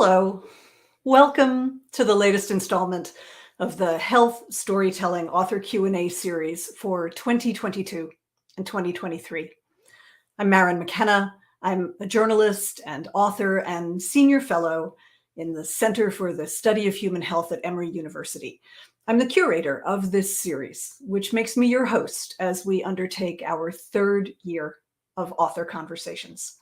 Hello. Welcome to the latest installment of the Health Storytelling Author Q&A series for 2022 and 2023. I'm Maryn McKenna. I'm a journalist and author and senior fellow in the Center for the Study of Human Health at Emory University. I'm the curator of this series, which makes me your host as we undertake our third year of author conversations.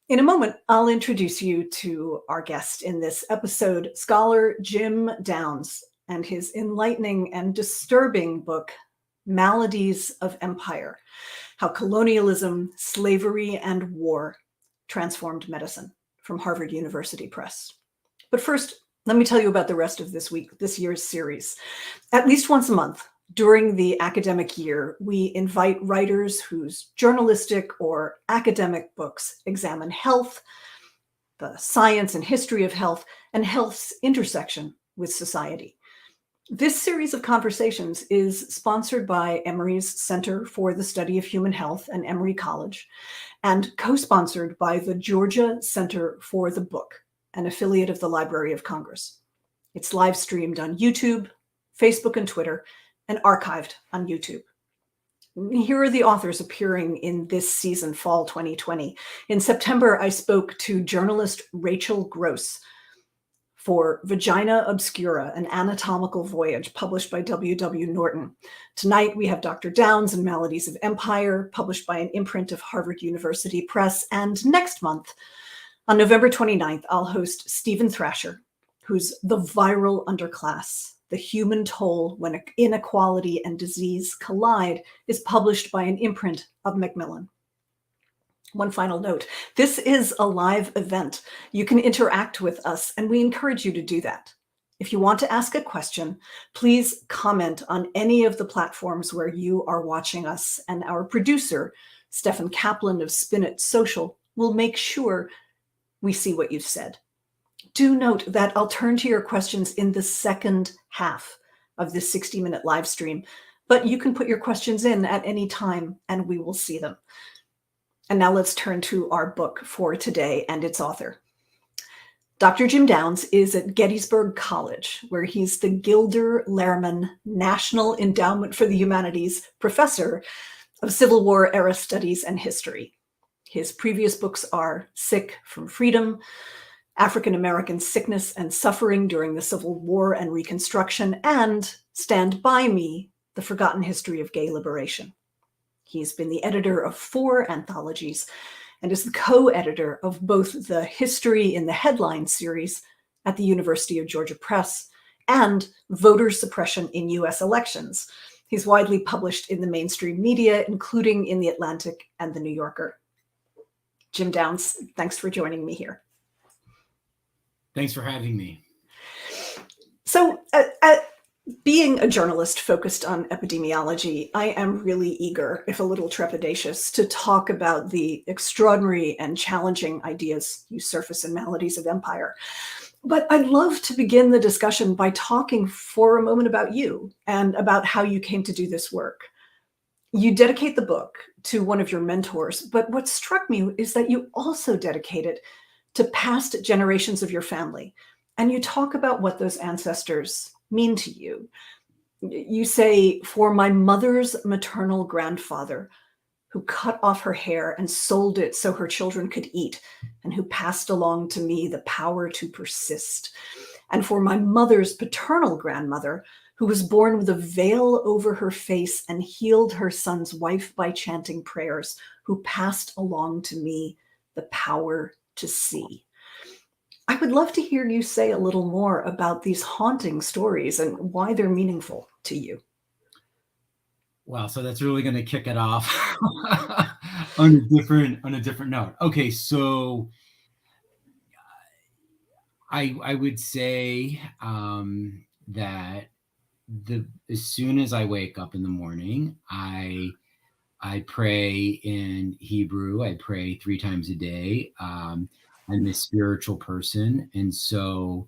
In a moment, I'll introduce you to our guest in this episode, scholar Jim Downs, and his enlightening and disturbing book, Maladies of Empire: How Colonialism, Slavery, and War Transformed Medicine, from Harvard University Press. But first, let me tell you about the rest of this year's series. At least once a month, during the academic year, we invite writers whose journalistic or academic books examine health, the science and history of health, and health's intersection with society. This series of conversations is sponsored by Emory's Center for the Study of Human Health and Emory College, and co-sponsored by the Georgia Center for the Book, an affiliate of the Library of Congress. It's live streamed on YouTube, Facebook, and Twitter, and archived on YouTube. Here are the authors appearing in this season, fall 2020. In September, I spoke to journalist Rachel Gross for Vagina Obscura, an anatomical voyage, published by W.W. Norton. Tonight, we have Dr. Downs and Maladies of Empire, published by an imprint of Harvard University Press. And next month, on November 29th, I'll host Stephen Thrasher, whose The Viral Underclass: The Human Toll When Inequality and Disease Collide is published by an imprint of Macmillan. One final note, this is a live event. You can interact with us, and we encourage you to do that. If you want to ask a question, please comment on any of the platforms where you are watching us, and our producer, Stefan Kaplan of Spin It Social, will make sure we see what you've said. Do note that I'll turn to your questions in the second half of this 60-minute live stream, but you can put your questions in at any time and we will see them. And now let's turn to our book for today and its author. Dr. Jim Downs is at Gettysburg College, where he's the Gilder Lehrman National Endowment for the Humanities Professor of Civil War Era Studies and History. His previous books are Sick from Freedom, African American Sickness and Suffering During the Civil War and Reconstruction, and Stand By Me: The Forgotten History of Gay Liberation. He's been the editor of 4 anthologies and is the co-editor of both the History in the Headline series at the University of Georgia Press and Voter Suppression in U.S. Elections. He's widely published in the mainstream media, including in The Atlantic and The New Yorker. Jim Downs, thanks for joining me here. Thanks for having me. So, being a journalist focused on epidemiology, I am really eager, if a little trepidatious, to talk about the extraordinary and challenging ideas you surface in Maladies of Empire. But I'd love to begin the discussion by talking for a moment about you and about how you came to do this work. You dedicate the book to one of your mentors, but what struck me is that you also dedicate it to past generations of your family, and you talk about what those ancestors mean to you. You say, "For my mother's maternal grandfather, who cut off her hair and sold it so her children could eat, and who passed along to me the power to persist. And for my mother's paternal grandmother, who was born with a veil over her face and healed her son's wife by chanting prayers, who passed along to me the power to see." I would love to hear you say a little more about these haunting stories and why they're meaningful to you. Wow, so that's really going to kick it off on a different note. Okay, so I would say that as soon as I wake up in the morning, I pray in Hebrew. I pray 3 times a day. I'm a spiritual person. And so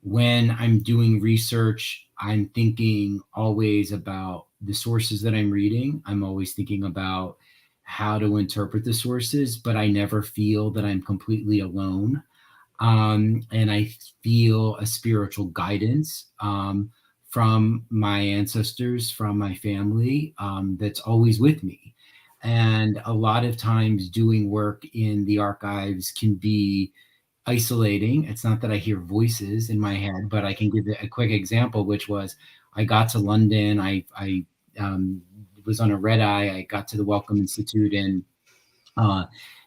when I'm doing research, I'm thinking always about the sources that I'm reading. I'm always thinking about how to interpret the sources, but I never feel that I'm completely alone. And I feel a spiritual guidance from my ancestors, from my family, that's always with me. And a lot of times doing work in the archives can be isolating. It's not that I hear voices in my head, but I can give a quick example, which was I got to London. I was on a red eye. I got to the Wellcome Institute in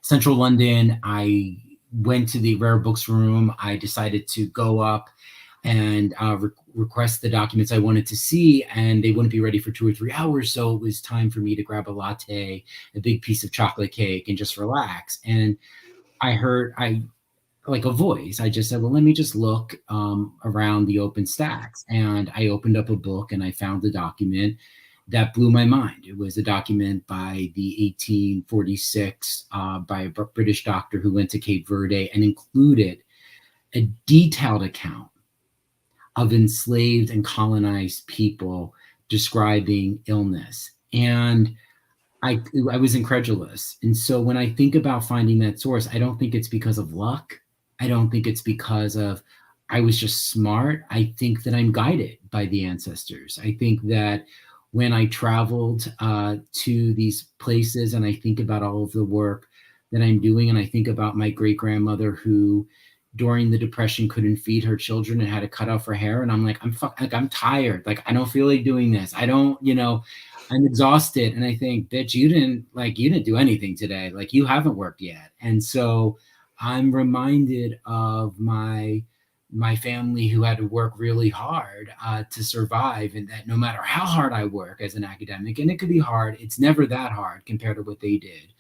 central London. I went to the rare books room. I decided to go up and request the documents I wanted to see, and they wouldn't be ready for 2 or 3 hours. So it was time for me to grab a latte, a big piece of chocolate cake, and just relax. And I heard, like a voice. I just said, well, let me just look around the open stacks. And I opened up a book and I found a document that blew my mind. It was a document by the 1846 by a British doctor who went to Cape Verde and included a detailed account of enslaved and colonized people describing illness. And I was incredulous. And so when I think about finding that source, I don't think it's because of luck. I don't think it's because of I was just smart. I think that I'm guided by the ancestors. I think that when I traveled to these places and I think about all of the work that I'm doing, and I think about my great-grandmother who during the Depression couldn't feed her children and had to cut off her hair. And I'm like, I'm tired. Like, I don't feel like doing this. I don't, I'm exhausted. And I think, bitch, you didn't do anything today. Like, you haven't worked yet. And so I'm reminded of my family who had to work really hard to survive, and that no matter how hard I work as an academic, and it could be hard, it's never that hard compared to what they did.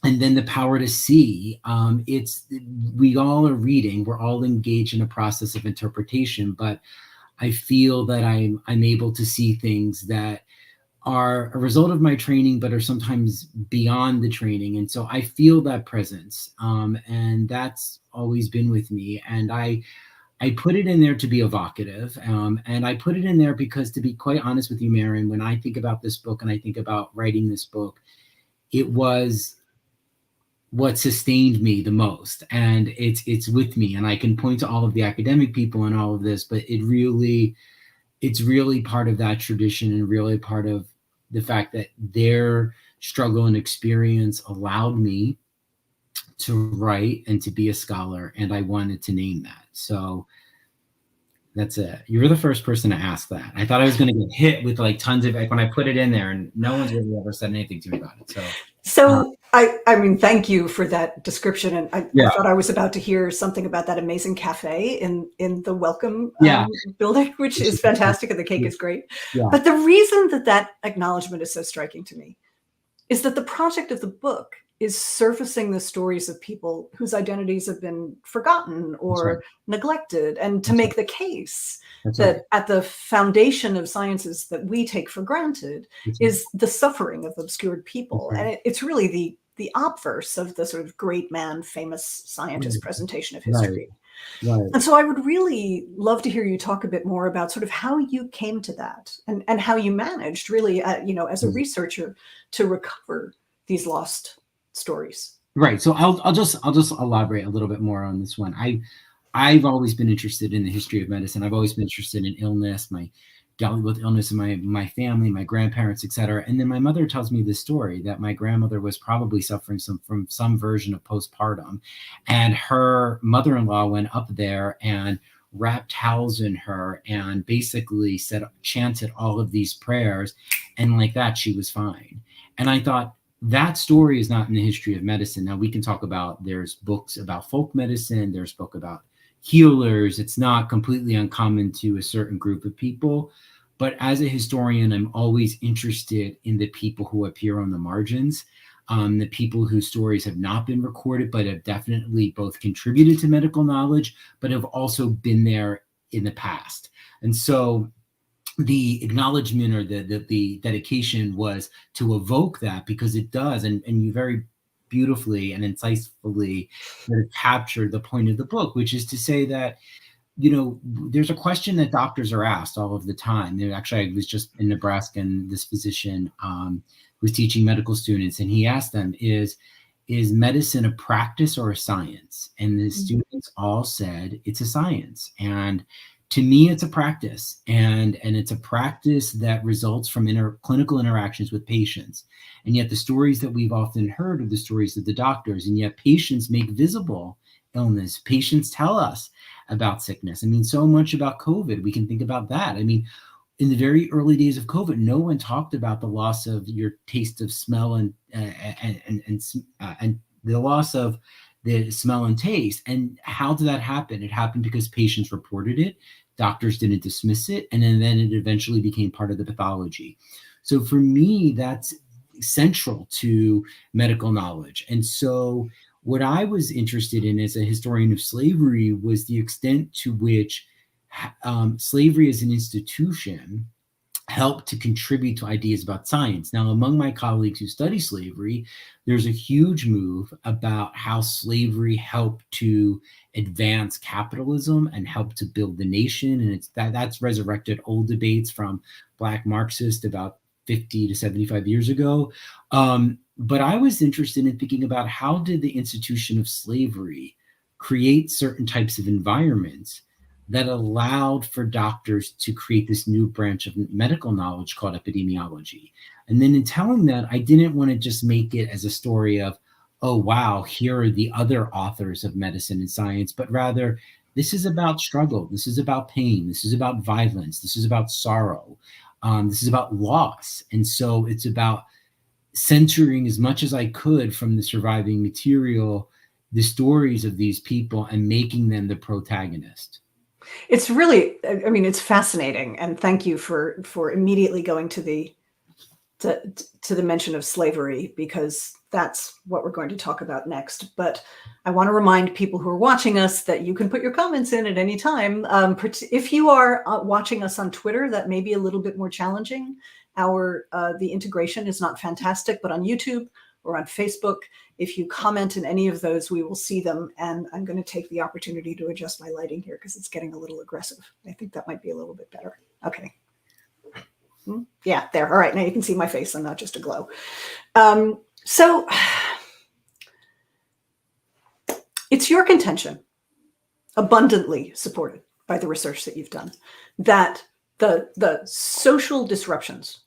And then the power to see, we all are reading, we're all engaged in a process of interpretation, but I feel that I'm able to see things that are a result of my training, but are sometimes beyond the training. And so I feel that presence, and that's always been with me. And I put it in there to be evocative, and I put it in there because, to be quite honest with you, Maryn, when I think about this book and I think about writing this book, it was what sustained me the most, and it's with me. And I can point to all of the academic people and all of this, but it's really part of that tradition, and really part of the fact that their struggle and experience allowed me to write and to be a scholar, and I wanted to name that. So that's it. You were the first person to ask that. I thought I was going to get hit with like tons of, like, when I put it in there, and no one's really ever said anything to me about it. So I mean, thank you for that description. And I thought I was about to hear something about that amazing cafe in the Welcome building, which is fantastic, and the cake is great. Yeah. But the reason that acknowledgement is so striking to me is that the project of the book is surfacing the stories of people whose identities have been forgotten or neglected, and to make the case that at the foundation of sciences that we take for granted is the suffering of obscured people. And it's really the obverse of the sort of great man, famous scientist presentation of history. Right. And so I would really love to hear you talk a bit more about sort of how you came to that, and how you managed really, as a researcher, to recover these lost stories. Right. So I'll just elaborate a little bit more on this one. I've always been interested in the history of medicine. I've always been interested in illness, my dealt with illness in my family, my grandparents, etc. And then my mother tells me this story that my grandmother was probably suffering from some version of postpartum, and her mother-in-law went up there and wrapped towels in her and basically chanted all of these prayers, and like that she was fine. And I thought, that story is not in the history of medicine. Now, we can talk about, there's books about folk medicine, there's book about healers. It's not completely uncommon to a certain group of people. But as a historian, I'm always interested in the people who appear on the margins, the people whose stories have not been recorded, but have definitely both contributed to medical knowledge, but have also been there in the past. And so the acknowledgement, or the dedication, was to evoke that, because it does, and you very beautifully and insightfully captured the point of the book, which is to say that, there's a question that doctors are asked all of the time. Actually, I was just in Nebraska, and this physician was teaching medical students, and he asked them, is is medicine a practice or a science? And the students all said it's a science. And to me, it's a practice, and it's a practice that results from clinical interactions with patients. And yet the stories that we've often heard are the stories of the doctors, and yet patients make visible illness. Patients tell us about sickness. I mean, so much about COVID, we can think about that. I mean, in the very early days of COVID, no one talked about the loss of your taste of smell and the loss of the smell and taste. And how did that happen? It happened because patients reported it, doctors didn't dismiss it, and then it eventually became part of the pathology. So for me, that's central to medical knowledge. And so what I was interested in as a historian of slavery was the extent to which slavery as an institution helped to contribute to ideas about science. Now, among my colleagues who study slavery, there's a huge move about how slavery helped to advance capitalism and help to build the nation. And that's resurrected old debates from Black Marxists about 50 to 75 years ago. But I was interested in thinking about how did the institution of slavery create certain types of environments that allowed for doctors to create this new branch of medical knowledge called epidemiology. And then in telling that, I didn't want to just make it as a story of, oh, wow, here are the other authors of medicine and science, but rather this is about struggle. This is about pain. This is about violence. This is about sorrow. This is about loss. And so it's about centering as much as I could from the surviving material, the stories of these people and making them the protagonist. It's really, I mean, it's fascinating, and thank you for immediately going to the mention of slavery, because that's what we're going to talk about next. But I want to remind people who are watching us that you can put your comments in at any time. If you are watching us on Twitter, that may be a little bit more challenging. The integration is not fantastic, but on YouTube or on Facebook, if you comment in any of those, we will see them. And I'm going to take the opportunity to adjust my lighting here because it's getting a little aggressive. I think that might be a little bit better. Okay. Yeah, there. All right. Now you can see my face and not just a glow. So it's your contention, abundantly supported by the research that you've done, that the social disruptions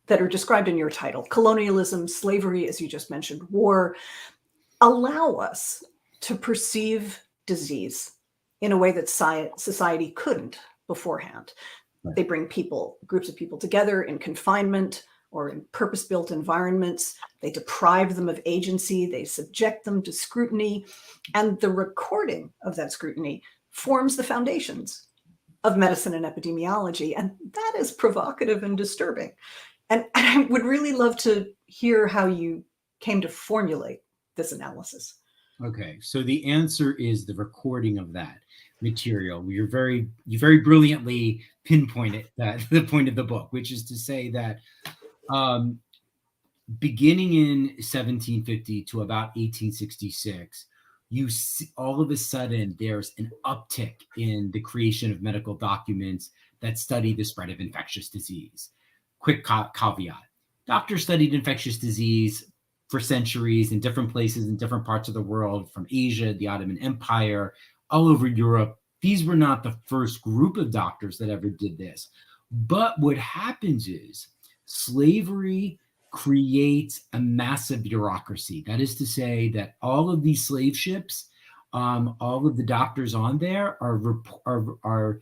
that are described in your title, colonialism, slavery, as you just mentioned, war, allow us to perceive disease in a way that society couldn't beforehand. Right. They bring groups of people together in confinement or in purpose-built environments. They deprive them of agency. They subject them to scrutiny. And the recording of that scrutiny forms the foundations of medicine and epidemiology. And that is provocative and disturbing. And I would really love to hear how you came to formulate this analysis. Okay, so the answer is the recording of that material. You very brilliantly pinpointed the point of the book, which is to say that beginning in 1750 to about 1866, you see, all of a sudden there's an uptick in the creation of medical documents that study the spread of infectious disease. Quick caveat: doctors studied infectious disease for centuries in different places in different parts of the world, from Asia, the Ottoman Empire, all over Europe. These were not the first group of doctors that ever did this. But what happens is slavery creates a massive bureaucracy. That is to say that all of these slave ships, all of the doctors on there are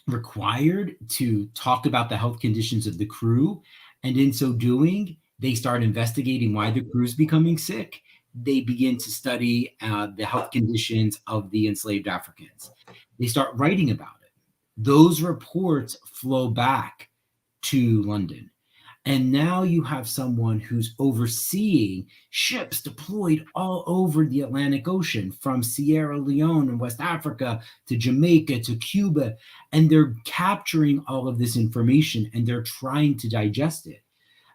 required to talk about the health conditions of the crew. And in so doing, they start investigating why the crew's becoming sick. They begin to study the health conditions of the enslaved Africans. They start writing about it. Those reports flow back to London. And now you have someone who's overseeing ships deployed all over the Atlantic Ocean, from Sierra Leone and West Africa to Jamaica to Cuba. And they're capturing all of this information and they're trying to digest it.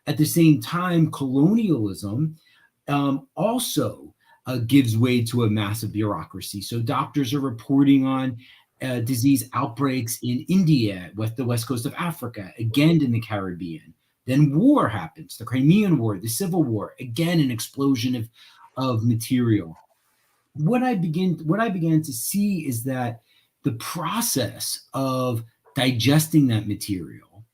At the same time, colonialism also gives way to a massive bureaucracy. So doctors are reporting on disease outbreaks in India, with the west coast of Africa, again in the Caribbean. Then war happens, the Crimean War, the Civil War, again, an explosion of material. What I began to see is that the process of digesting that material,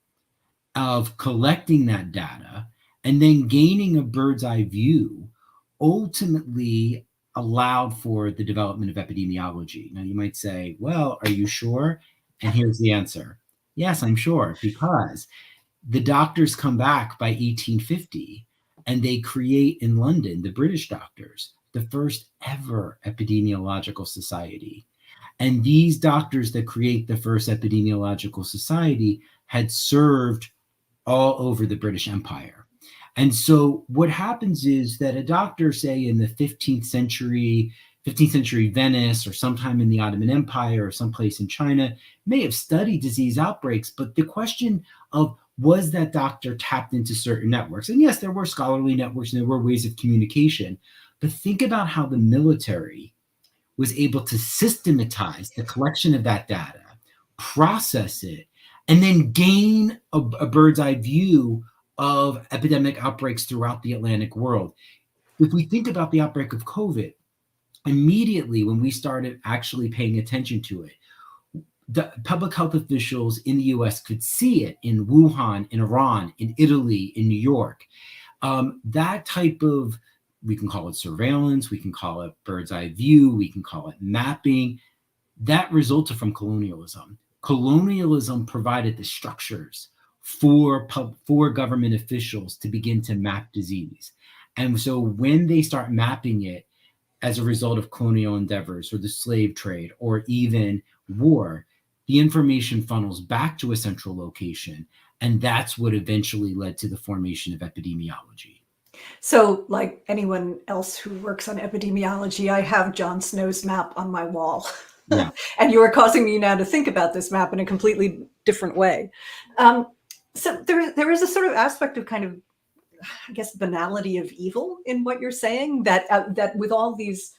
of collecting that data, and then gaining a bird's eye view ultimately allowed for the development of epidemiology. Now you might say, well, are you sure? And here's the answer. Yes, I'm sure, because the doctors come back by 1850 and they create in London, the British doctors, the first ever epidemiological society. And these doctors that create the first epidemiological society had served all over the British Empire. And so what happens is that a doctor, say in the 15th century Venice, or sometime in the Ottoman Empire, or someplace in China, may have studied disease outbreaks, but the question of, was that doctor tapped into certain networks? And yes, there were scholarly networks and there were ways of communication, but think about how the military was able to systematize the collection of that data, process it, and then gain a bird's eye view of epidemic outbreaks throughout the Atlantic world. If we think about the outbreak of COVID, immediately when we started actually paying attention to it, the public health officials in the US could see it in Wuhan, in Iran, in Italy, in New York. That type of, we can call it surveillance, we can call it bird's eye view, we can call it mapping, that resulted from colonialism. Colonialism provided the structures for government officials to begin to map disease. And so when they start mapping it as a result of colonial endeavors or the slave trade or even war, the information funnels back to a central location. And that's what eventually led to the formation of epidemiology. So, like anyone else who works on epidemiology, I have John Snow's map on my wall. Yeah. And you are causing me now to think about this map in a completely different way. So there is a sort of aspect of kind of, I guess, banality of evil in what you're saying, that with all these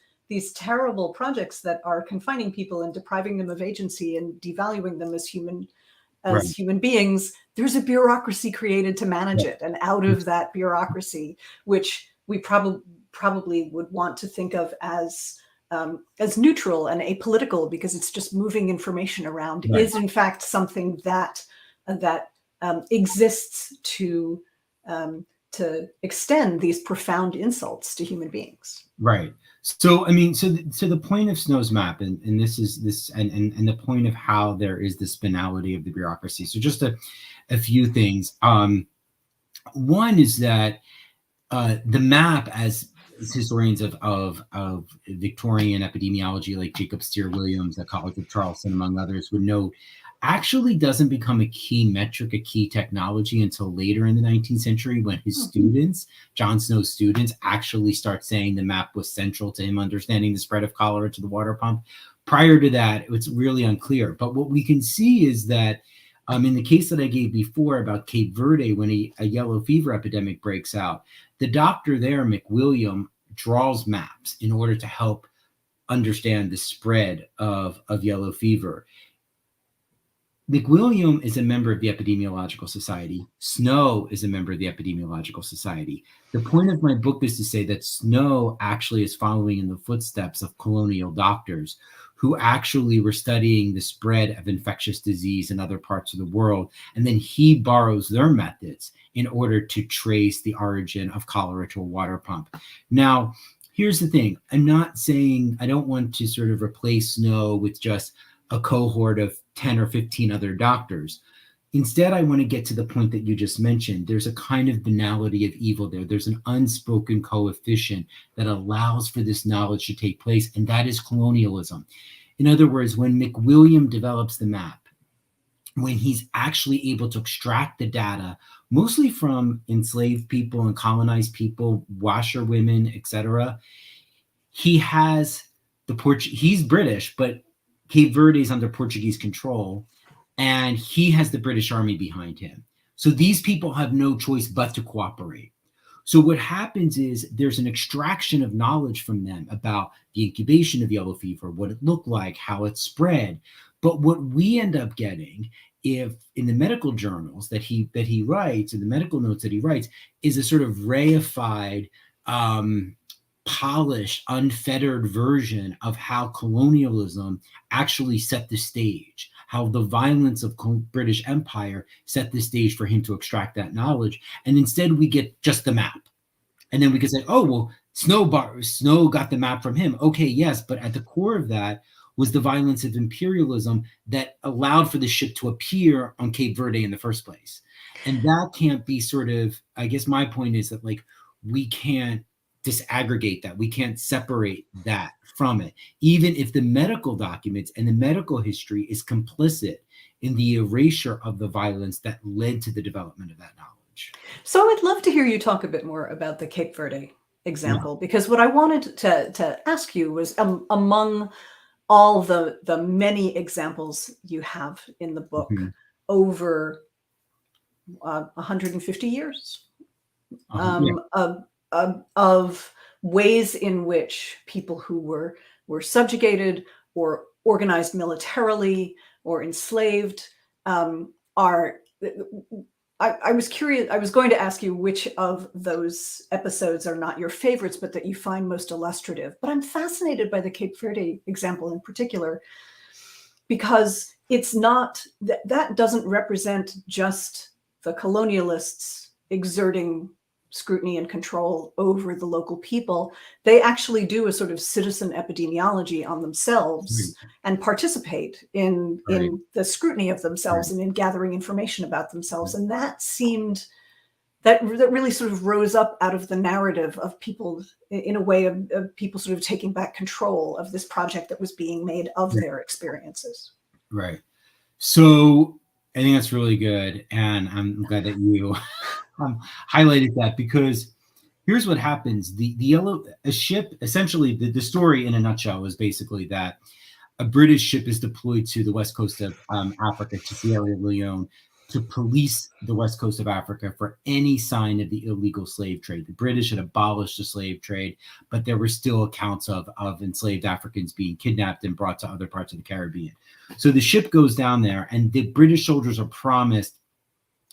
terrible projects that are confining people and depriving them of agency and devaluing them as human beings, there's a bureaucracy created to manage it. And out of that bureaucracy, which we probably would want to think of as neutral and apolitical, because it's just moving information around, is in fact something that exists to extend these profound insults to human beings. Right. So, I mean, so the point of Snow's map, and this is this, and the point of how there is this banality of the bureaucracy. So just a few things. One is that the map, as historians of Victorian epidemiology like Jacob Steer Williams at College of Charleston, among others, would note, actually doesn't become a key metric, a key technology until later in the 19th century, when his students, John Snow's students, actually start saying the map was central to him understanding the spread of cholera to the water pump. Prior to that, it's really unclear. But what we can see is that in the case that I gave before about Cape Verde, when a yellow fever epidemic breaks out, the doctor there, McWilliam, draws maps in order to help understand the spread of yellow fever. McWilliam is a member of the Epidemiological Society. Snow is a member of the Epidemiological Society. The point of my book is to say that Snow actually is following in the footsteps of colonial doctors who actually were studying the spread of infectious disease in other parts of the world. And then he borrows their methods in order to trace the origin of cholera to a water pump. Now, here's the thing. I'm not saying, I don't want to sort of replace Snow with just a cohort of 10 or 15 other doctors. Instead, I want to get to the point that you just mentioned. There's a kind of banality of evil there. There's an unspoken coefficient that allows for this knowledge to take place, and that is colonialism. In other words, when McWilliam develops the map, when he's actually able to extract the data, mostly from enslaved people and colonized people, washerwomen, etc., he has he's British, but Cape Verde is under Portuguese control, and he has the British Army behind him. So these people have no choice but to cooperate. So what happens is there's an extraction of knowledge from them about the incubation of yellow fever, what it looked like, how it spread. But what we end up getting if in the medical journals that he writes, in the medical notes that he writes, is a sort of reified, polished, unfettered version of how colonialism actually set the stage, how the violence of British Empire set the stage for him to extract that knowledge. And instead we get just the map. And then we could say, oh, well, Snow got the map from him. Okay, yes, but at the core of that was the violence of imperialism that allowed for the ship to appear on Cape Verde in the first place. And that can't be sort of, I guess my point is that, like, we can't disaggregate that. We can't separate that from it, even if the medical documents and the medical history is complicit in the erasure of the violence that led to the development of that knowledge. So I'd love to hear you talk a bit more about the Cape Verde example, because what I wanted to ask you was, among all the many examples you have in the book over 150 years of ways in which people who were subjugated or organized militarily or enslaved are. I was curious. I was going to ask you which of those episodes are not your favorites, but that you find most illustrative. But I'm fascinated by the Cape Verde example in particular, because it's not that doesn't represent just the colonialists exerting scrutiny and control over the local people. They actually do a sort of citizen epidemiology on themselves and participate in the scrutiny of themselves and in gathering information about themselves. And that seemed, that really sort of rose up out of the narrative of people, in a way of people sort of taking back control of this project that was being made of their experiences. Right. So I think that's really good. And I'm glad that you highlighted that, because here's what happens. A ship, essentially, the story in a nutshell is basically that a British ship is deployed to the west coast of Africa, to Sierra Leone, to police the west coast of Africa for any sign of the illegal slave trade. The British had abolished the slave trade, but there were still accounts of enslaved Africans being kidnapped and brought to other parts of the Caribbean. So the ship goes down there, and the British soldiers are promised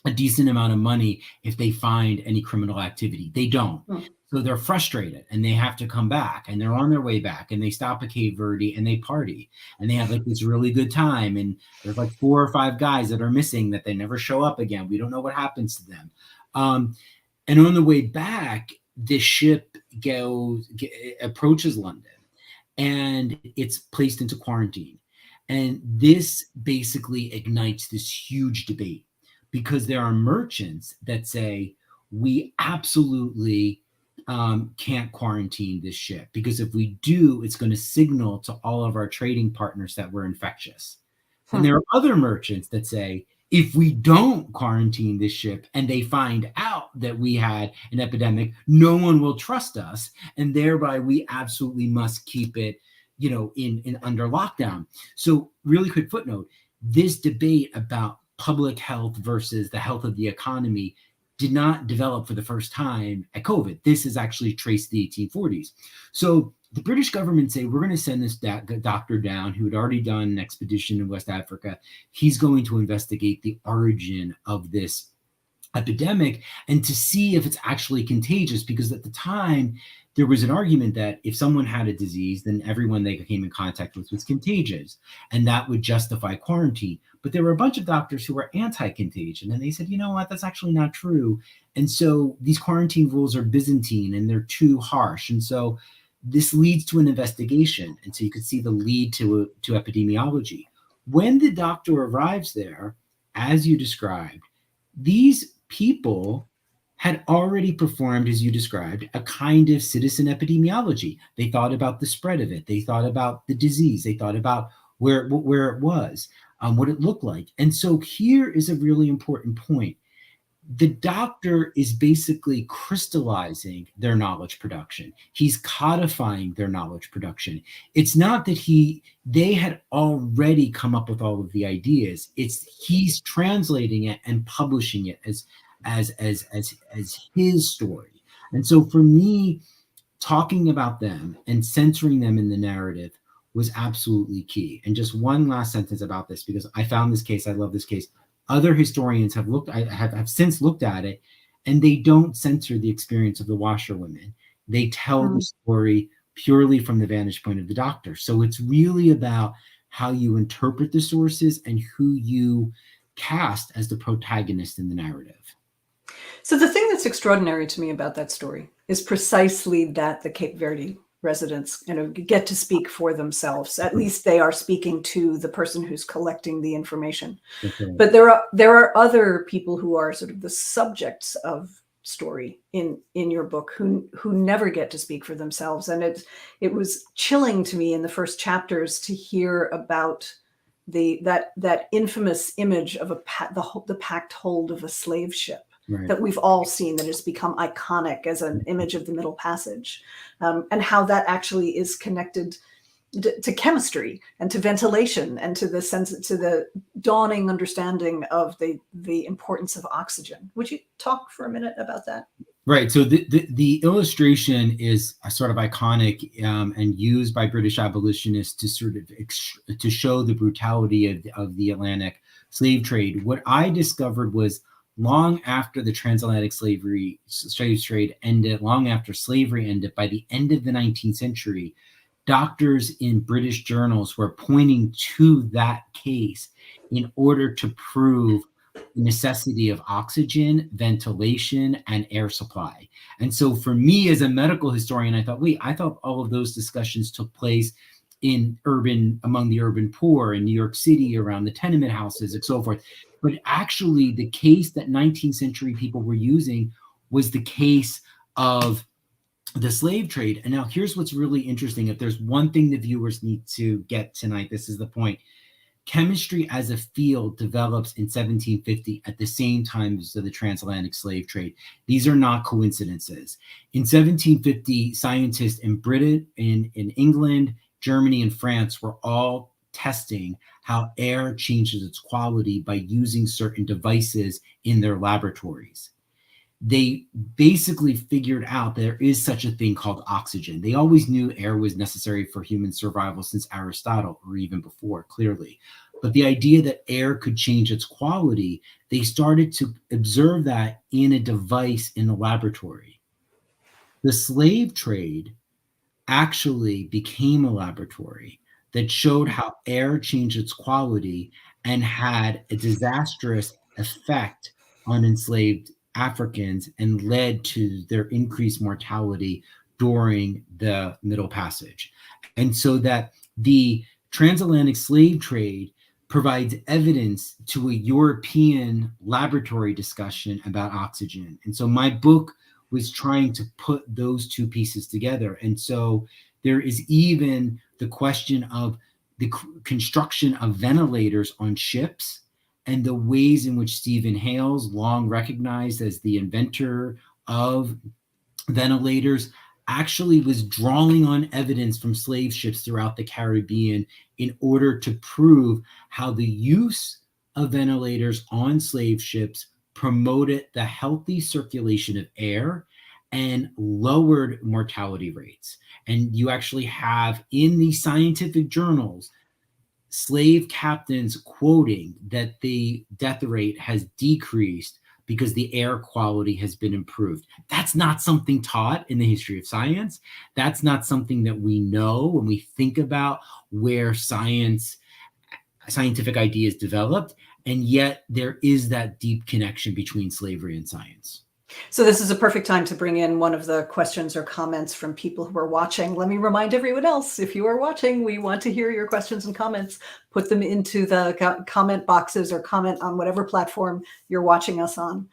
a decent amount of money if they find any criminal activity. They don't. So they're frustrated, and they have to come back, and they're on their way back, and they stop at Cape Verde and they party, and they have like this really good time. And there's like 4 or 5 guys that are missing that they never show up again. We don't know what happens to them. And on the way back, the ship approaches London, and it's placed into quarantine. And this basically ignites this huge debate, because there are merchants that say, we absolutely can't quarantine this ship, because if we do, it's going to signal to all of our trading partners that we're infectious. And there are other merchants that say, if we don't quarantine this ship and they find out that we had an epidemic, no one will trust us, and thereby we absolutely must keep it, in under lockdown. So really quick footnote, this debate about public health versus the health of the economy did not develop for the first time at COVID. This is actually traced to the 1840s. So the British government say, we're going to send this doctor down who had already done an expedition in West Africa. He's going to investigate the origin of this epidemic and to see if it's actually contagious, because at the time there was an argument that if someone had a disease, then everyone they came in contact with was contagious, and that would justify quarantine. But there were a bunch of doctors who were anti-contagion, and they said, you know what, that's actually not true. And so these quarantine rules are Byzantine and they're too harsh. And so this leads to an investigation. And so you could see the lead to epidemiology. When the doctor arrives there, as you described, these people had already performed, as you described, a kind of citizen epidemiology. They thought about the spread of it. They thought about the disease. They thought about where it was, what it looked like. And so here is a really important point. The doctor is basically crystallizing their knowledge production. He's codifying their knowledge production. It's not that they had already come up with all of the ideas. It's he's translating it and publishing it as his story. And so for me, talking about them and centering them in the narrative was absolutely key. And just one last sentence about this, because I found this case, I love this case. Other historians have since looked at it, and they don't censor the experience of the washerwomen. They tell the story purely from the vantage point of the doctor. So it's really about how you interpret the sources and who you cast as the protagonist in the narrative. So the thing that's extraordinary to me about that story is precisely that the Cape Verde residents, get to speak for themselves. At least they are speaking to the person who's collecting the information. Okay. But there are other people who are sort of the subjects of story in your book who never get to speak for themselves. And it was chilling to me in the first chapters to hear about that infamous image of the packed hold of a slave ship. Right. That we've all seen, that has become iconic as an image of the Middle Passage, and how that actually is connected to chemistry and to ventilation and to the dawning understanding of the importance of oxygen. Would you talk for a minute about that? Right. So the illustration is sort of iconic and used by British abolitionists to sort of to show the brutality of the Atlantic slave trade. What I discovered was, long after the transatlantic slave trade ended, long after slavery ended, by the end of the 19th century, doctors in British journals were pointing to that case in order to prove the necessity of oxygen, ventilation, and air supply. And so for me as a medical historian, I thought all of those discussions took place among the urban poor in New York City, around the tenement houses and so forth. But actually the case that 19th century people were using was the case of the slave trade. And now here's what's really interesting. If there's one thing the viewers need to get tonight, this is the point. Chemistry as a field develops in 1750 at the same time as the transatlantic slave trade. These are not coincidences. In 1750, scientists in Britain, in England, Germany, and France were all testing how air changes its quality by using certain devices in their laboratories. They basically figured out there is such a thing called oxygen. They always knew air was necessary for human survival since Aristotle, or even before, clearly. But the idea that air could change its quality, they started to observe that in a device in the laboratory. The slave trade actually became a laboratory that showed how air changed its quality and had a disastrous effect on enslaved Africans and led to their increased mortality during the Middle Passage. And so that the transatlantic slave trade provides evidence to a European laboratory discussion about oxygen. And so my book was trying to put those two pieces together. And so there is even the question of the construction of ventilators on ships and the ways in which Stephen Hales, long recognized as the inventor of ventilators, actually was drawing on evidence from slave ships throughout the Caribbean in order to prove how the use of ventilators on slave ships promoted the healthy circulation of air and lowered mortality rates. And you actually have in the scientific journals slave captains quoting that the death rate has decreased because the air quality has been improved. That's not something taught in the history of science. That's not something that we know when we think about where scientific ideas developed. And yet there is that deep connection between slavery and science. So this is a perfect time to bring in one of the questions or comments from people who are watching. Let me remind everyone else, if you are watching, we want to hear your questions and comments. Put them into the comment boxes or comment on whatever platform you're watching us on.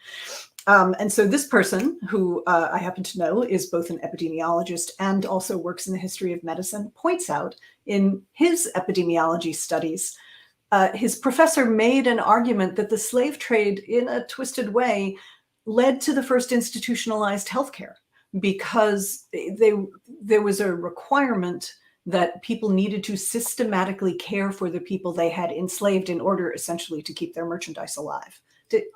And so this person, who I happen to know is both an epidemiologist and also works in the history of medicine, points out in his epidemiology studies, his professor made an argument that the slave trade, in a twisted way, led to the first institutionalized healthcare, because there was a requirement that people needed to systematically care for the people they had enslaved in order essentially to keep their merchandise alive.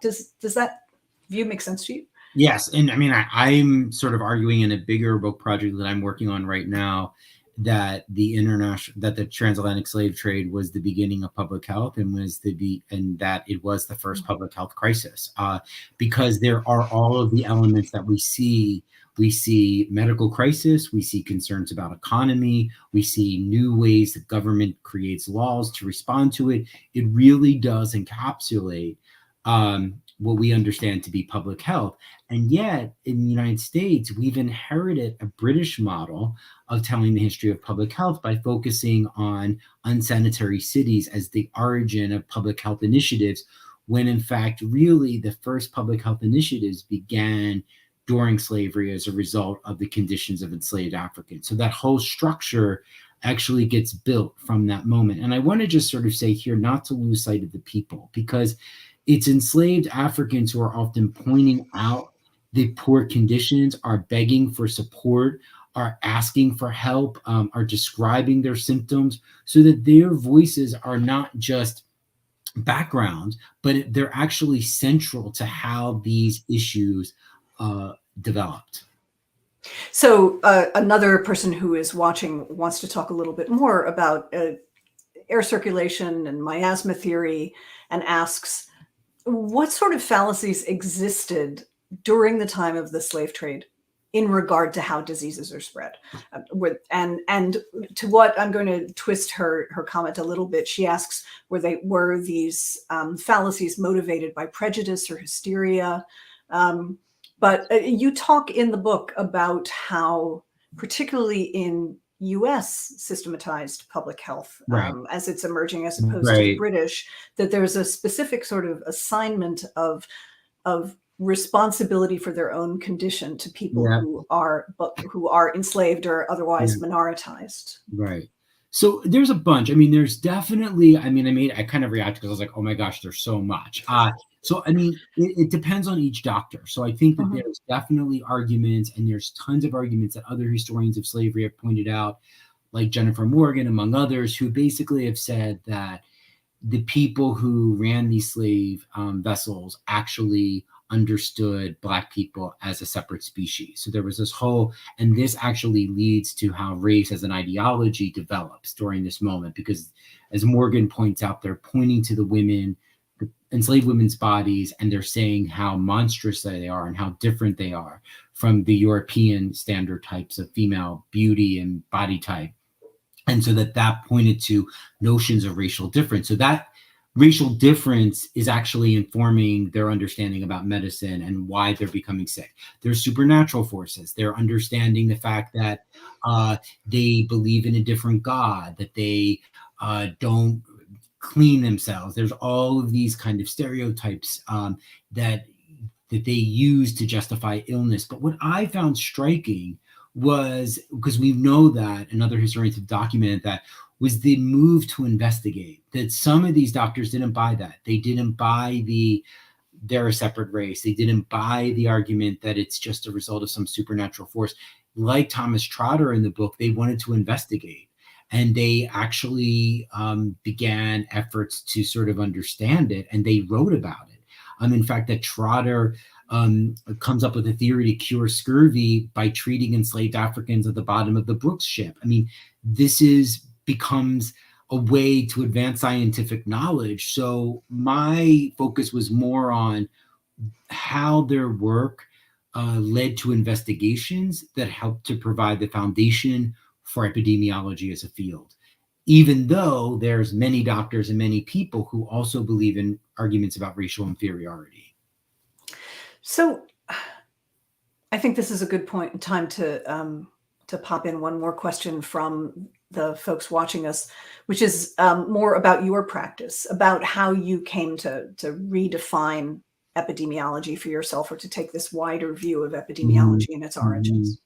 Does that view make sense to you? Yes. And I mean, I'm sort of arguing in a bigger book project that I'm working on right now that the transatlantic slave trade was the beginning of public health and that it was the first public health crisis, because there are all of the elements that we see. We see medical crisis, we see concerns about economy, we see new ways that government creates laws to respond to it. It really does encapsulate what we understand to be public health. And yet, in the United States, we've inherited a British model of telling the history of public health by focusing on unsanitary cities as the origin of public health initiatives, when in fact, really, the first public health initiatives began during slavery as a result of the conditions of enslaved Africans. So that whole structure actually gets built from that moment. And I want to just sort of say here, not to lose sight of the people, because it's enslaved Africans who are often pointing out the poor conditions, are begging for support, are asking for help, are describing their symptoms, so that their voices are not just background, but they're actually central to how these issues developed. So another person who is watching wants to talk a little bit more about air circulation and miasma theory, and asks, what sort of fallacies existed during the time of the slave trade in regard to how diseases are spread? And to what, I'm going to twist her comment a little bit. She asks, were these fallacies motivated by prejudice or hysteria? But you talk in the book about how, particularly in US systematized public health, Right. As it's emerging, as opposed to the British, that there's a specific sort of assignment of responsibility for their own condition to people who are enslaved or otherwise minoritized. Right. So there's a bunch. I mean, there's definitely, I kind of reacted because I was like, oh my gosh, there's so much. So, I mean, it depends on each doctor. So I think that there's definitely arguments, and there's tons of arguments that other historians of slavery have pointed out, like Jennifer Morgan, among others, who basically have said that the people who ran these slave vessels actually understood Black people as a separate species. So there was this whole, and this actually leads to how race as an ideology develops during this moment, because as Morgan points out, they're pointing to the women, the enslaved women's bodies, and they're saying how monstrous they are and how different they are from the European standard types of female beauty and body type. And so that pointed to notions of racial difference. So that racial difference is actually informing their understanding about medicine and why they're becoming sick. There's supernatural forces. They're understanding the fact that they believe in a different God, that they don't clean themselves. There's all of these kind of stereotypes that they use to justify illness. But what I found striking was, because we know that, and other historians have documented that, was the move to investigate, that some of these doctors didn't buy that. They didn't buy they're a separate race. They didn't buy the argument that it's just a result of some supernatural force. Like Thomas Trotter in the book, they wanted to investigate. And they actually began efforts to sort of understand it, and they wrote about it. In fact, that Trotter comes up with a theory to cure scurvy by treating enslaved Africans at the bottom of the Brooks ship. I mean, this becomes a way to advance scientific knowledge. So my focus was more on how their work led to investigations that helped to provide the foundation for epidemiology as a field, even though there's many doctors and many people who also believe in arguments about racial inferiority. So I think this is a good point in time to pop in one more question from the folks watching us, which is more about your practice, about how you came to redefine epidemiology for yourself, or to take this wider view of epidemiology and its origins.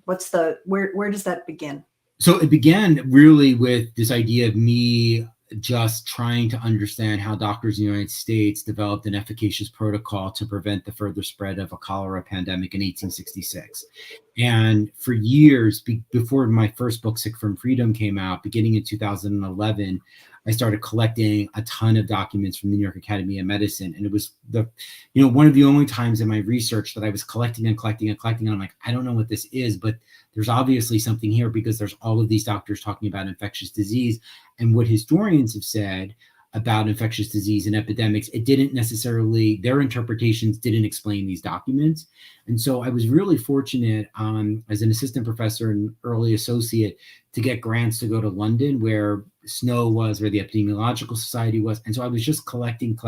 Where does that begin? So it began really with this idea of me just trying to understand how doctors in the United States developed an efficacious protocol to prevent the further spread of a cholera pandemic in 1866. And for years, before my first book, Sick from Freedom, came out, beginning in 2011, I started collecting a ton of documents from the New York Academy of Medicine. And it was one of the only times in my research that I was collecting and collecting and collecting. And I'm like, I don't know what this is, but there's obviously something here, because there's all of these doctors talking about infectious disease. And what historians have said about infectious disease and epidemics, it didn't necessarily, their interpretations didn't explain these documents. And so I was really fortunate as an assistant professor and early associate to get grants to go to London, where SNO was, where the Epidemiological Society was. And so I was just collecting.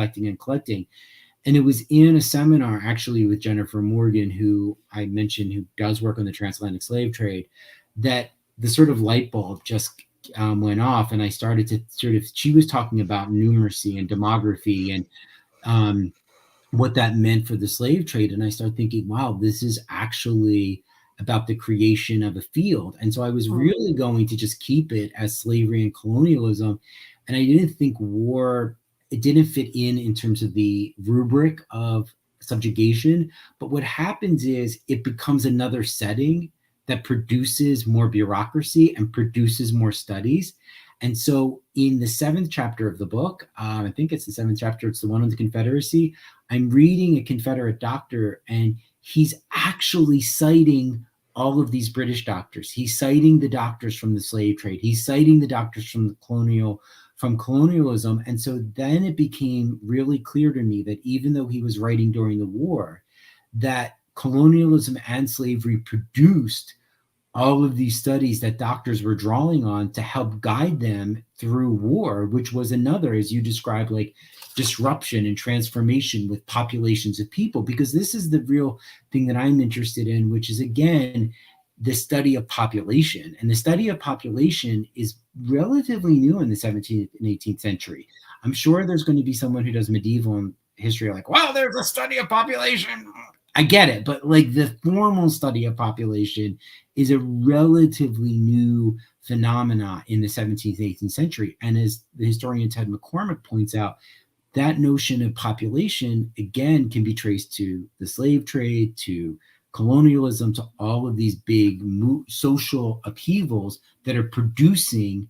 And it was in a seminar actually with Jennifer Morgan, who I mentioned, who does work on the transatlantic slave trade, that the sort of light bulb just went off, and I started to she was talking about numeracy and demography and what that meant for the slave trade. And I started thinking, wow, this is actually about the creation of a field. And so I was really going to just keep it as slavery and colonialism. And I didn't think war, it didn't fit in terms of the rubric of subjugation. But what happens is it becomes another setting that produces more bureaucracy and produces more studies. And so in the 7th chapter of the book, I think it's the 7th chapter, it's the one on the Confederacy, I'm reading a Confederate doctor, and he's actually citing all of these British doctors. He's citing the doctors from the slave trade. He's citing the doctors from colonialism. And so then it became really clear to me that even though he was writing during the war, that colonialism and slavery produced all of these studies that doctors were drawing on to help guide them through war, which was another, as you described, like disruption and transformation with populations of people, because this is the real thing that I'm interested in, which is, again, the study of population. And the study of population is relatively new in the 17th and 18th century. I'm sure there's going to be someone who does medieval history like, well, there's a study of population. I get it, but like the formal study of population is a relatively new phenomena in the 17th and 18th century. And as the historian Ted McCormick points out, that notion of population, again, can be traced to the slave trade, to colonialism, to all of these big social upheavals that are producing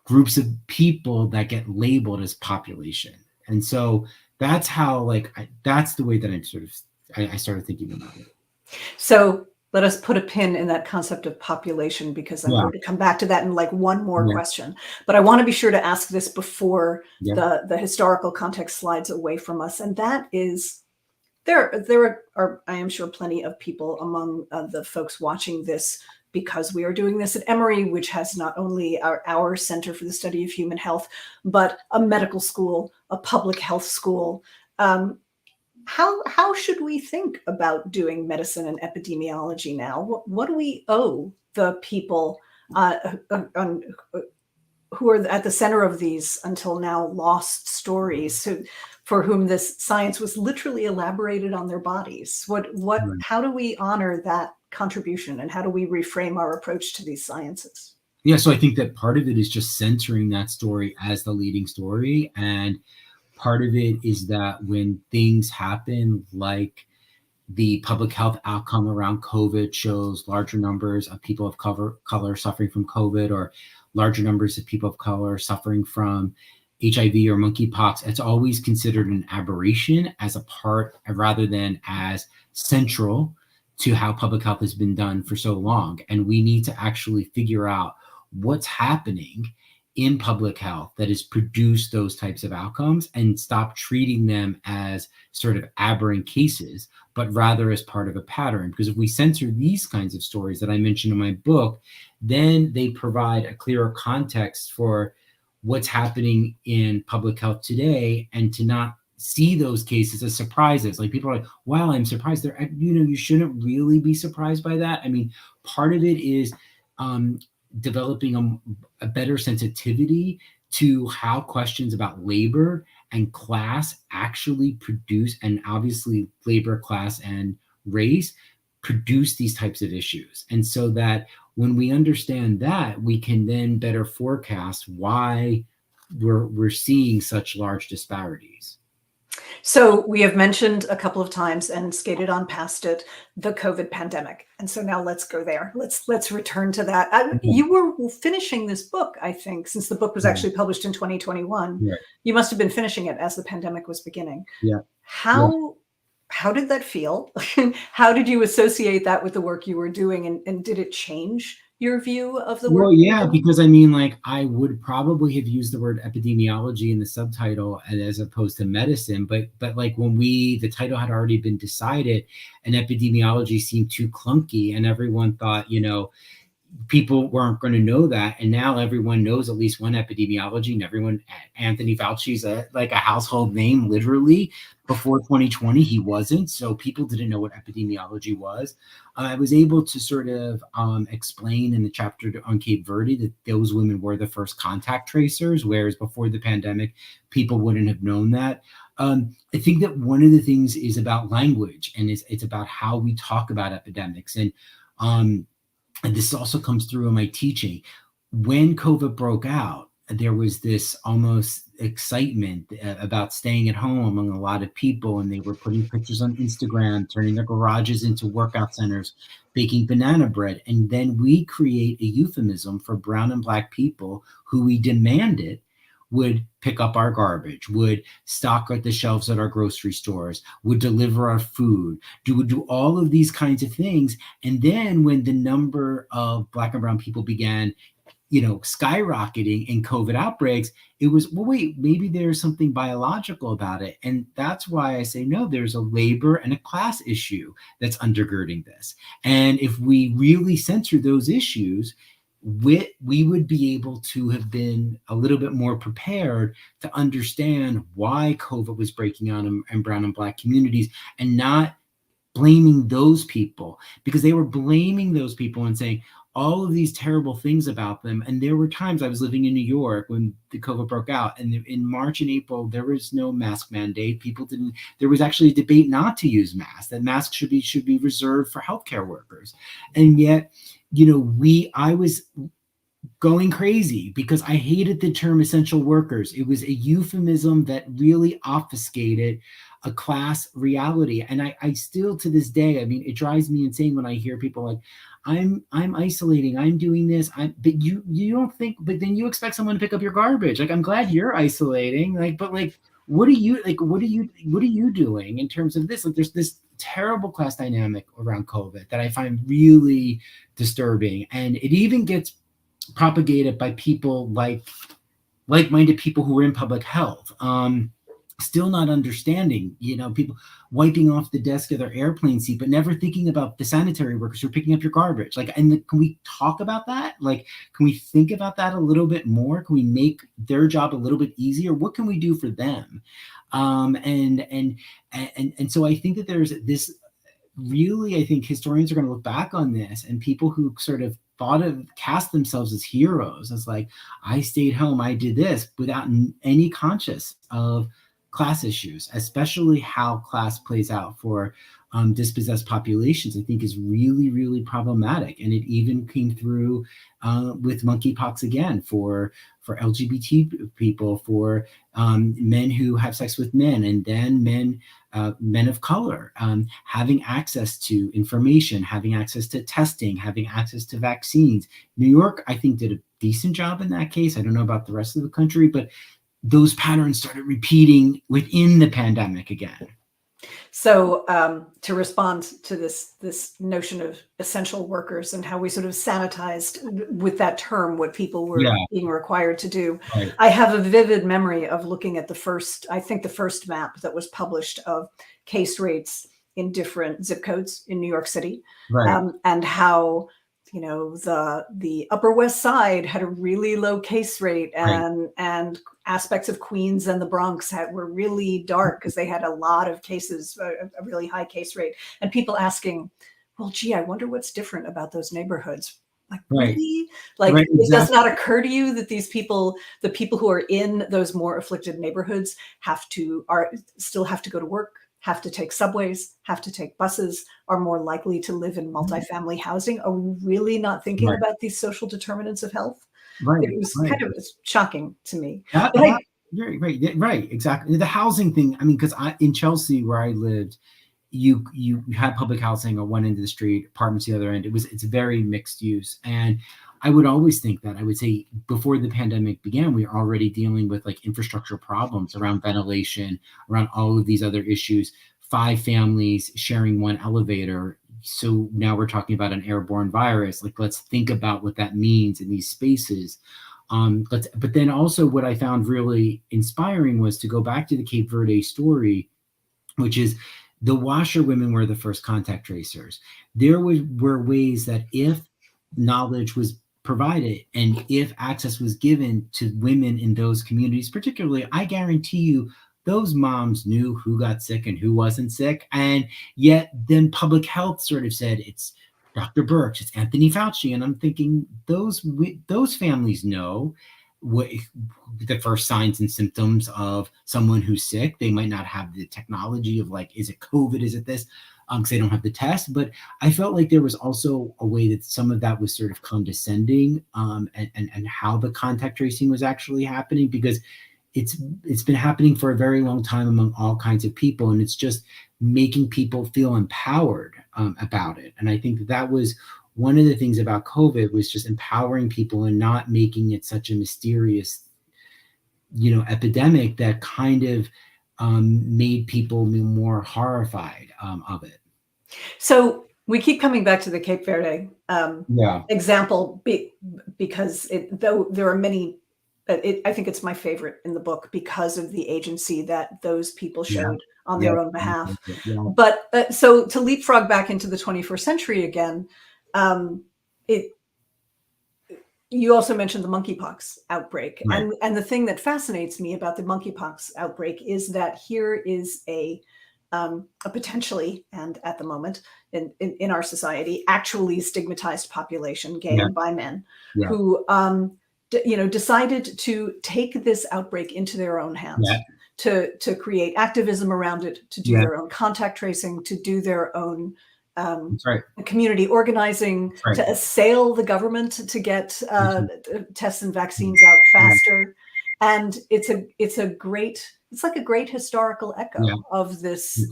groups of people that get labeled as population. And so that's how, that's the way that I started thinking about it. So let us put a pin in that concept of population, because I'm going to come back to that in like one more question. But I want to be sure to ask this before the historical context slides away from us. And that is, there are, I am sure, plenty of people among the folks watching this, because we are doing this at Emory, which has not only our Center for the Study of Human Health, but a medical school, a public health school. How should we think about doing medicine and epidemiology now? What do we owe the people who are at the center of these until now lost stories, for whom this science was literally elaborated on their bodies? How do we honor that contribution, and how do we reframe our approach to these sciences? Yeah, so I think that part of it is just centering that story as the leading story. And part of it is that when things happen, like the public health outcome around COVID shows larger numbers of people of color suffering from COVID, or larger numbers of people of color suffering from HIV or monkeypox, it's always considered an aberration as a part, rather than as central to how public health has been done for so long. And we need to actually figure out what's happening in public health that has produced those types of outcomes, and stop treating them as sort of aberrant cases, but rather as part of a pattern. Because if we censor these kinds of stories that I mentioned in my book, then they provide a clearer context for what's happening in public health today, and to not see those cases as surprises. Like, people are like, wow, I'm surprised. You shouldn't really be surprised by that. I mean, part of it is developing a better sensitivity to how questions about labor and class actually produce, and obviously labor, class, and race produce these types of issues. And so that when we understand that, we can then better forecast why we're seeing such large disparities. So we have mentioned a couple of times and skated on past it, the COVID pandemic. And so now let's go there. Let's return to that. Okay. You were finishing this book, I think, since the book was Yeah. actually published in 2021. Yeah. You must have been finishing it as the pandemic was beginning. Yeah. How did that feel? How did you associate that with the work you were doing? And did it change your view of the work Well, you were yeah, doing? because I mean, like, I would probably have used the word epidemiology in the subtitle as opposed to medicine, but like when the title had already been decided, and epidemiology seemed too clunky, and everyone thought, people weren't going to know that, and now everyone knows at least one epidemiology, and everyone, Anthony Fauci's like a household name. Literally before 2020 he wasn't, so people didn't know what epidemiology was. I was able to sort of explain in the chapter on Cape Verde that those women were the first contact tracers, whereas before the pandemic people wouldn't have known that. I think that one of the things is about language, and it's about how we talk about epidemics, and this also comes through in my teaching. When COVID broke out, there was this almost excitement about staying at home among a lot of people, and they were putting pictures on Instagram, turning their garages into workout centers, baking banana bread. And then we create a euphemism for brown and Black people who we demanded would pick up our garbage, would stock at the shelves at our grocery stores, would deliver our food, would do all of these kinds of things. And then when the number of Black and brown people began, skyrocketing in COVID outbreaks, it was, well, wait, maybe there's something biological about it. And that's why I say, no, there's a labor and a class issue that's undergirding this. And if we really censor those issues, we would be able to have been a little bit more prepared to understand why COVID was breaking out in brown and Black communities, and not blaming those people, because they were blaming those people and saying all of these terrible things about them. And there were times, I was living in New York when the COVID broke out, and in March and April, there was no mask mandate. There was actually a debate not to use masks, that masks should be reserved for healthcare workers. And yet, I was going crazy because I hated the term essential workers. It was a euphemism that really obfuscated a class reality. And I still, to this day, I mean, it drives me insane when I hear people like, I'm isolating, I'm doing this, but you don't think, but then you expect someone to pick up your garbage. Like, I'm glad you're isolating, but what are you doing in terms of this? Like, there's this terrible class dynamic around COVID that I find really disturbing. And it even gets propagated by people like-minded people who are in public health, still not understanding, people wiping off the desk of their airplane seat, but never thinking about the sanitary workers who are picking up your garbage. Can we talk about that? Can we think about that a little bit more? Can we make their job a little bit easier? What can we do for them? And so I think that there's this, really, I think historians are going to look back on this, and people who sort of cast themselves as heroes, as like, I stayed home, I did this, without any conscious of class issues, especially how class plays out for dispossessed populations, I think is really, really problematic. And it even came through with monkeypox again for LGBT people, for men who have sex with men, and then men of color, having access to information, having access to testing, having access to vaccines. New York, I think, did a decent job in that case. I don't know about the rest of the country, but those patterns started repeating within the pandemic again. So to respond to this notion of essential workers and how we sort of sanitized with that term what people were being required to do, right. I have a vivid memory of looking at the first map that was published of case rates in different zip codes in New York City, Right. And how the Upper West Side had a really low case rate, and aspects of Queens and the Bronx were really dark because they had a lot of cases, a really high case rate, and people asking, well, gee, I wonder what's different about those neighborhoods. Like, really? Like, exactly. It does not occur to you that the people who are in those more afflicted neighborhoods still have to go to work, have to take subways, have to take buses, are more likely to live in multifamily housing? Are we really not thinking about these social determinants of health? Right. It was kind of shocking to me. That Right, exactly. The housing thing, I mean, because in Chelsea where I lived, you had public housing on one end of the street, apartments the other end. It's very mixed use. And I would always think that, I would say before the pandemic began, we were already dealing with like infrastructure problems around ventilation, around all of these other issues, 5 families sharing one elevator. So now we're talking about an airborne virus. Like, let's think about what that means in these spaces. But then also what I found really inspiring was to go back to the Cape Verde story, which is the washerwomen were the first contact tracers. There were ways that if knowledge was provided and if access was given to women in those communities, particularly, I guarantee you, those moms knew who got sick and who wasn't sick. And yet then public health sort of said, it's Dr. Birx, it's Anthony Fauci. And I'm thinking those families know what the first signs and symptoms of someone who's sick. They might not have the technology of like, is it COVID? Is it this? Because they don't have the test. But I felt like there was also a way that some of that was sort of condescending, and how the contact tracing was actually happening, because it's been happening for a very long time among all kinds of people, and it's just making people feel empowered about it. And I think that was one of the things about COVID, was just empowering people and not making it such a mysterious, epidemic that kind of made people more horrified of it. So we keep coming back to the Cape Verde Yeah. example because though there are many, I think it's my favorite in the book because of the agency that those people showed on their own behalf. Yeah. But so to leapfrog back into the 21st century again, you also mentioned the monkeypox outbreak. Right. And the thing that fascinates me about the monkeypox outbreak is that here is a potentially, and at the moment in our society, actually stigmatized population, gay and bi men, who decided to take this outbreak into their own hands, to create activism around it, to do their own contact tracing, to do their own community organizing, to assail the government to get tests and vaccines out faster. And it's like a great historical echo of this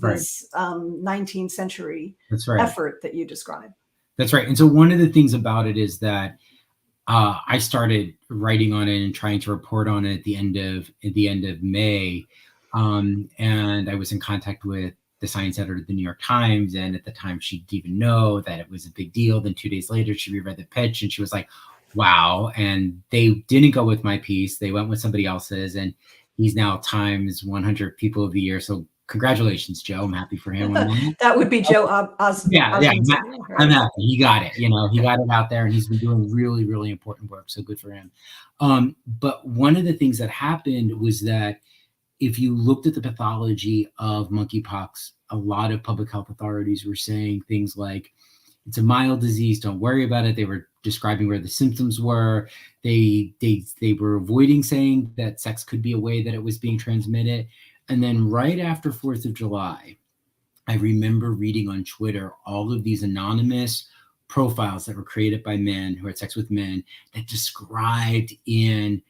19th century effort that you describe. That's right. And so one of the things about it is that I started writing on it and trying to report on it at the end of May, and I was in contact with the science editor of the New York Times, and at the time she didn't even know that it was a big deal. Then 2 days later, she reread the pitch and she was like, "Wow!" And they didn't go with my piece; they went with somebody else's, and he's now Times 100 People of the Year. So congratulations, Joe. I'm happy for him. That would be Joe Osmond. I'm happy. He got it. He got it out there, and he's been doing really, really important work. So good for him. But one of the things that happened was that if you looked at the pathology of monkeypox, a lot of public health authorities were saying things like, it's a mild disease, don't worry about it. They were describing where the symptoms were. They were avoiding saying that sex could be a way that it was being transmitted. And then right after 4th of July, I remember reading on Twitter all of these anonymous profiles that were created by men who had sex with men that described in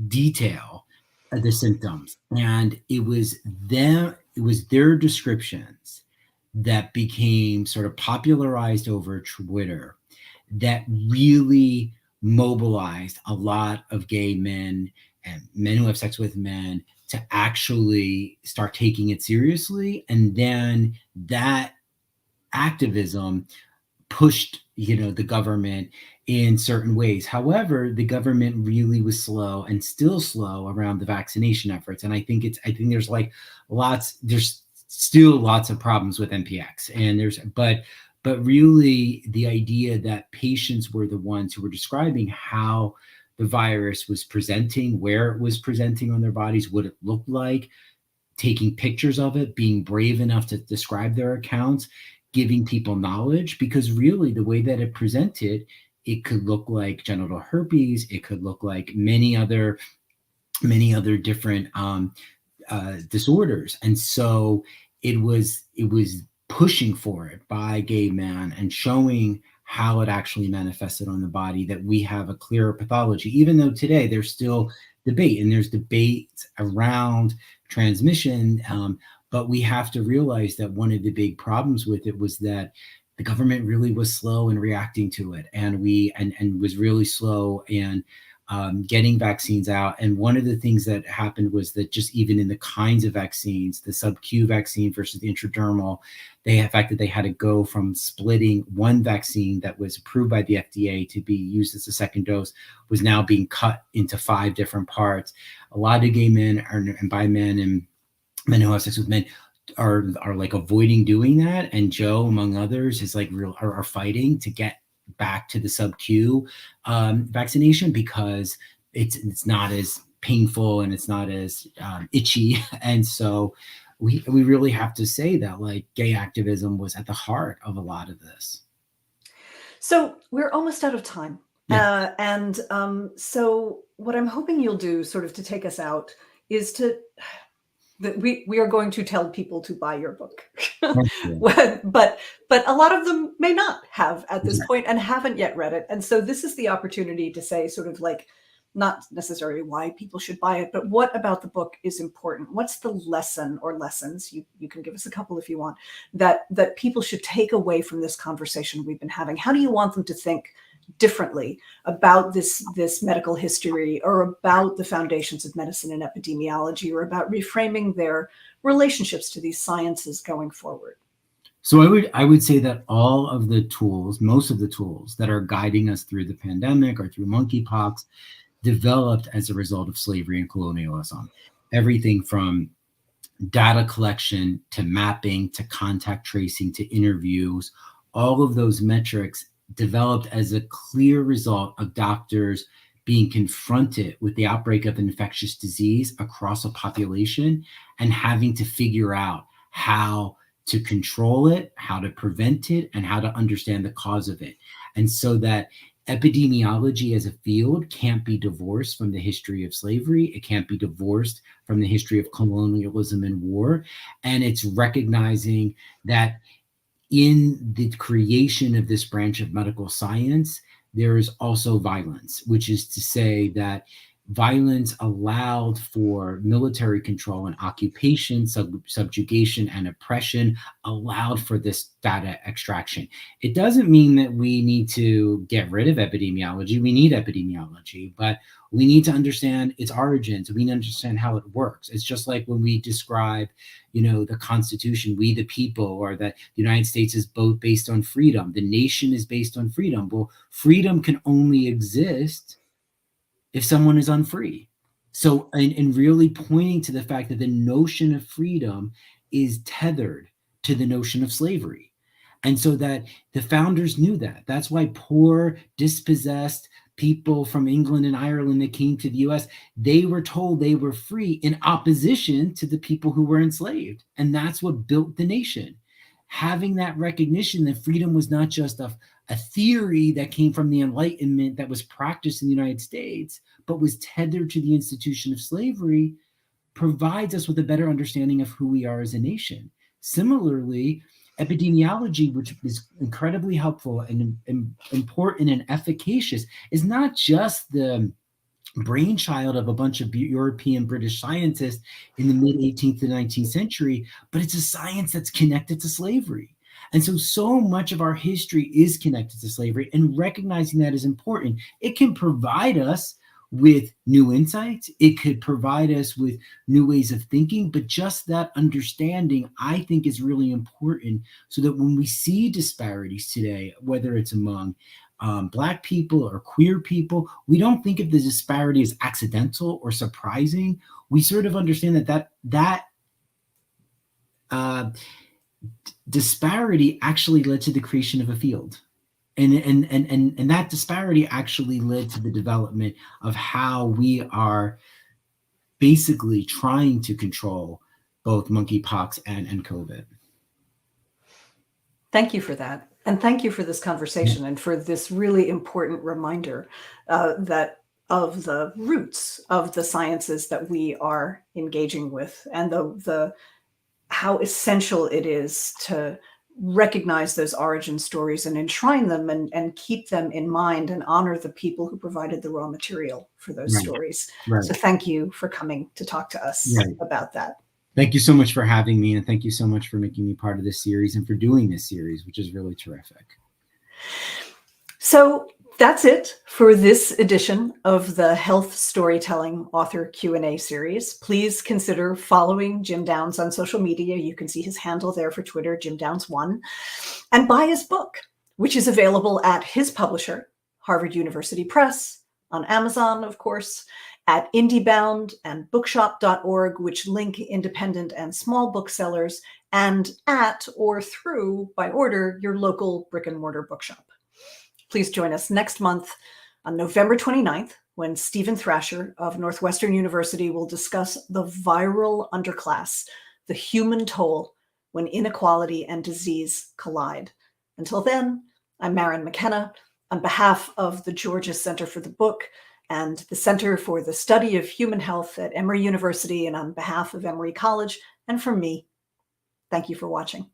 detail the symptoms. And it was their descriptions that became sort of popularized over Twitter that really mobilized a lot of gay men and men who have sex with men to actually start taking it seriously. And then that activism pushed, the government in certain ways. However, the government really was slow and still slow around the vaccination efforts. And I think there's still lots of problems with MPX. And but really the idea that patients were the ones who were describing how the virus was presenting, where it was presenting on their bodies, what it looked like, taking pictures of it, being brave enough to describe their accounts, giving people knowledge, because really the way that it presented, it could look like genital herpes, it could look like many other different disorders. And so it was pushing for it by gay men and showing how it actually manifested on the body, that we have a clearer pathology, even though today there's still debate, and there's debate around transmission. But we have to realize that one of the big problems with it was that the government really was slow in reacting to it, and was really slow in getting vaccines out. And one of the things that happened was that just even in the kinds of vaccines, the sub-Q vaccine versus the intradermal, the fact that they had to go from splitting one vaccine that was approved by the FDA to be used as a second dose was now being cut into 5 different parts. A lot of gay men and bi men and men who have sex with men are like avoiding doing that. And Joe, among others, is like are fighting to get back to the sub-Q vaccination, because it's not as painful and it's not as itchy. And so we really have to say that, like, gay activism was at the heart of a lot of this. So we're almost out of time. Yeah. So what I'm hoping you'll do, sort of to take us out, is that we are going to tell people to buy your book. but a lot of them may not have at this point and haven't yet read it. And so this is the opportunity to say, sort of like, not necessarily why people should buy it, but what about the book is important? What's the lesson or lessons, you can give us a couple if you want, that people should take away from this conversation we've been having? How do you want them to think differently about this medical history, or about the foundations of medicine and epidemiology, or about reframing their relationships to these sciences going forward? So I would say that all of the tools, most of the tools that are guiding us through the pandemic or through monkeypox, developed as a result of slavery and colonialism. Everything from data collection to mapping to contact tracing to interviews, all of those metrics developed as a clear result of doctors being confronted with the outbreak of infectious disease across a population and having to figure out how to control it, how to prevent it, and how to understand the cause of it. And so that epidemiology as a field can't be divorced from the history of slavery. It can't be divorced from the history of colonialism and war. And it's recognizing that in the creation of this branch of medical science, there is also violence, which is to say that violence allowed for military control and occupation, subjugation, and oppression, allowed for this data extraction. It doesn't mean that we need to get rid of epidemiology. We need epidemiology, but we need to understand its origins. We need to understand how it works. It's just like when we describe, the Constitution, we the people, or that the United States is both based on freedom. The nation is based on freedom. Well, freedom can only exist if someone is unfree. So, and really pointing to the fact that the notion of freedom is tethered to the notion of slavery. And so that the founders knew that. That's why poor, dispossessed people from England and Ireland that came to the US, they were told they were free in opposition to the people who were enslaved. And that's what built the nation. Having that recognition that freedom was not just a theory that came from the Enlightenment that was practiced in the United States, but was tethered to the institution of slavery, provides us with a better understanding of who we are as a nation. Similarly, epidemiology, which is incredibly helpful and important and efficacious, is not just the brainchild of a bunch of European British scientists in the mid 18th to 19th century, but it's a science that's connected to slavery. And so much of our history is connected to slavery, and recognizing that is important. It can provide us with new insights. It could provide us with new ways of thinking, but just that understanding, I think, is really important, so that when we see disparities today, whether it's among Black people or queer people, we don't think of the disparity as accidental or surprising. We sort of understand that disparity actually led to the creation of a field. And that disparity actually led to the development of how we are basically trying to control both monkeypox and COVID. Thank you for that. And thank you for this conversation and for this really important reminder that of the roots of the sciences that we are engaging with, and the how essential it is to recognize those origin stories and enshrine them and keep them in mind and honor the people who provided the raw material for those Right. stories. Right. So thank you for coming to talk to us Right. about that. Thank you so much for having me, and thank you so much for making me part of this series and for doing this series, which is really terrific. So that's it for this edition of the Health Storytelling Author Q&A series. Please consider following Jim Downs on social media. You can see his handle there for Twitter, Jim Downs1, and buy his book, which is available at his publisher, Harvard University Press, on Amazon, of course, at IndieBound and bookshop.org, which link independent and small booksellers, and at or through, by order, your local brick and mortar bookshop. Please join us next month on November 29th, when Stephen Thrasher of Northwestern University will discuss the viral underclass, the human toll when inequality and disease collide. Until then, I'm Maryn McKenna. On behalf of the Georgia Center for the Book and the Center for the Study of Human Health at Emory University, and on behalf of Emory College, and from me, thank you for watching.